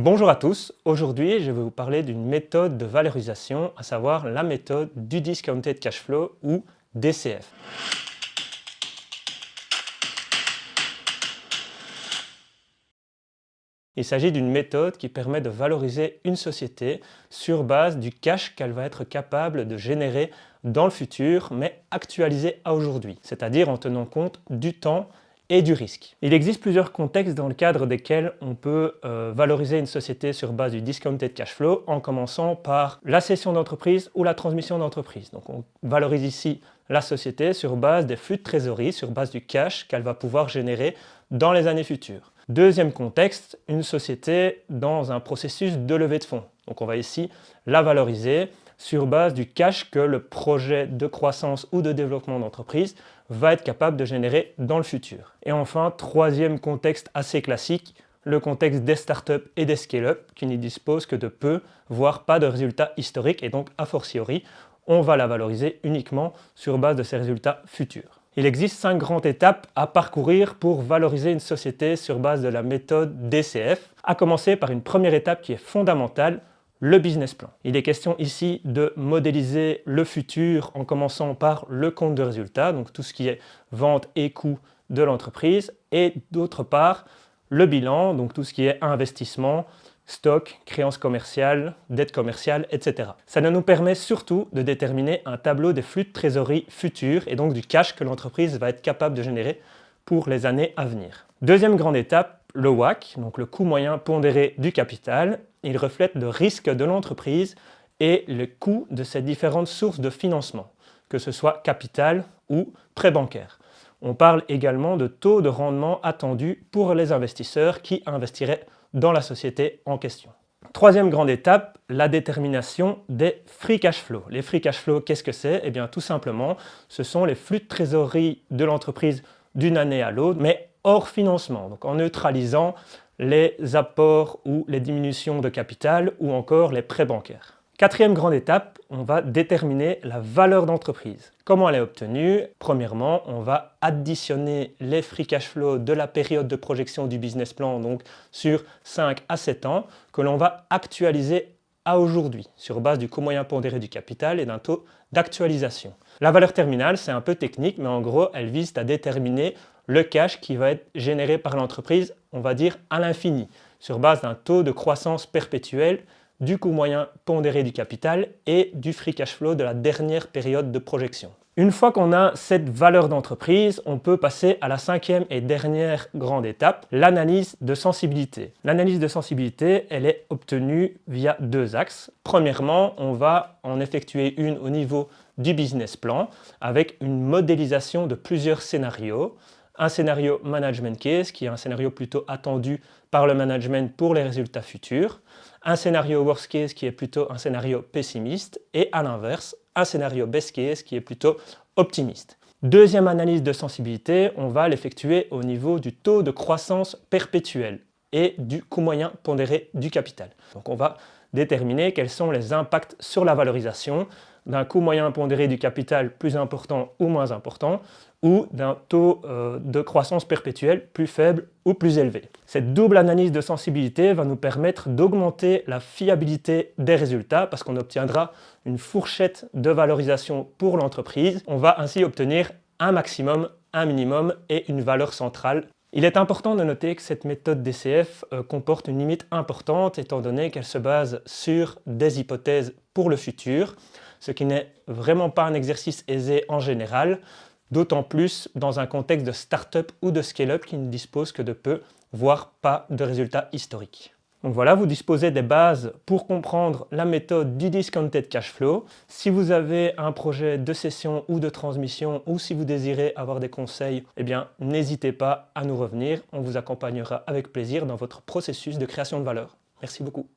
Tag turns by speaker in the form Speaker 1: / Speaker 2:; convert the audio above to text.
Speaker 1: Bonjour à tous, aujourd'hui je vais vous parler d'une méthode de valorisation, à savoir la méthode du Discounted Cash Flow ou DCF. Il s'agit d'une méthode qui permet de valoriser une société sur base du cash qu'elle va être capable de générer dans le futur, mais actualisé à aujourd'hui, c'est-à-dire en tenant compte du temps et du risque. Il existe plusieurs contextes dans le cadre desquels on peut valoriser une société sur base du discounted cash flow, en commençant par la cession d'entreprise ou la transmission d'entreprise. Donc on valorise ici la société sur base des flux de trésorerie, sur base du cash qu'elle va pouvoir générer dans les années futures. Deuxième contexte, une société dans un processus de levée de fonds. Donc on va ici la valoriser sur base du cash que le projet de croissance ou de développement d'entreprise va être capable de générer dans le futur. Et enfin, troisième contexte assez classique, le contexte des startups et des scale-up qui n'y disposent que de peu, voire pas de résultats historiques, et donc a fortiori, on va la valoriser uniquement sur base de ses résultats futurs. Il existe 5 grandes étapes à parcourir pour valoriser une société sur base de la méthode DCF, à commencer par une première étape qui est fondamentale, le business plan. Il est question ici de modéliser le futur en commençant par le compte de résultat, donc tout ce qui est vente et coût de l'entreprise, et d'autre part le bilan, donc tout ce qui est investissement, stock, créances commerciales, dettes commerciales, etc. Ça nous permet surtout de déterminer un tableau des flux de trésorerie futurs et donc du cash que l'entreprise va être capable de générer pour les années à venir. Deuxième grande étape, le WACC, donc le coût moyen pondéré du capital. Il reflète le risque de l'entreprise et le coût de ses différentes sources de financement, que ce soit capital ou prêt bancaire. On parle également de taux de rendement attendu pour les investisseurs qui investiraient dans la société en question. Troisième grande étape, la détermination des free cash flow. Les free cash flow, qu'est-ce que c'est? Eh bien tout simplement, ce sont les flux de trésorerie de l'entreprise d'une année à l'autre, mais hors financement, donc en neutralisant les apports ou les diminutions de capital ou encore les prêts bancaires. Quatrième grande étape, on va déterminer la valeur d'entreprise. Comment elle est obtenue? Premièrement, on va additionner les free cash flow de la période de projection du business plan, donc sur 5 à 7 ans, que l'on va actualiser à aujourd'hui, sur base du coût moyen pondéré du capital et d'un taux d'actualisation. La valeur terminale, c'est un peu technique, mais en gros, elle vise à déterminer le cash qui va être généré par l'entreprise, on va dire à l'infini, sur base d'un taux de croissance perpétuelle du coût moyen pondéré du capital et du free cash flow de la dernière période de projection. Une fois qu'on a cette valeur d'entreprise, on peut passer à la cinquième et dernière grande étape, l'analyse de sensibilité. L'analyse de sensibilité, elle est obtenue via deux axes. Premièrement, on va en effectuer une au niveau du business plan avec une modélisation de plusieurs scénarios. Un scénario management case, qui est un scénario plutôt attendu par le management pour les résultats futurs, un scénario worst case qui est plutôt un scénario pessimiste, et à l'inverse, un scénario best case qui est plutôt optimiste. Deuxième analyse de sensibilité, on va l'effectuer au niveau du taux de croissance perpétuel et du coût moyen pondéré du capital. Donc on va déterminer quels sont les impacts sur la valorisation d'un coût moyen pondéré du capital plus important ou moins important, ou d'un taux de croissance perpétuelle plus faible ou plus élevé. Cette double analyse de sensibilité va nous permettre d'augmenter la fiabilité des résultats parce qu'on obtiendra une fourchette de valorisation pour l'entreprise. On va ainsi obtenir un maximum, un minimum et une valeur centrale. Il est important de noter que cette méthode DCF comporte une limite importante étant donné qu'elle se base sur des hypothèses pour le futur, ce qui n'est vraiment pas un exercice aisé en général, d'autant plus dans un contexte de start-up ou de scale-up qui ne dispose que de peu, voire pas de résultats historiques. Donc voilà, vous disposez des bases pour comprendre la méthode du discounted cash flow. Si vous avez un projet de cession ou de transmission ou si vous désirez avoir des conseils, eh bien n'hésitez pas à nous revenir. On vous accompagnera avec plaisir dans votre processus de création de valeur. Merci beaucoup.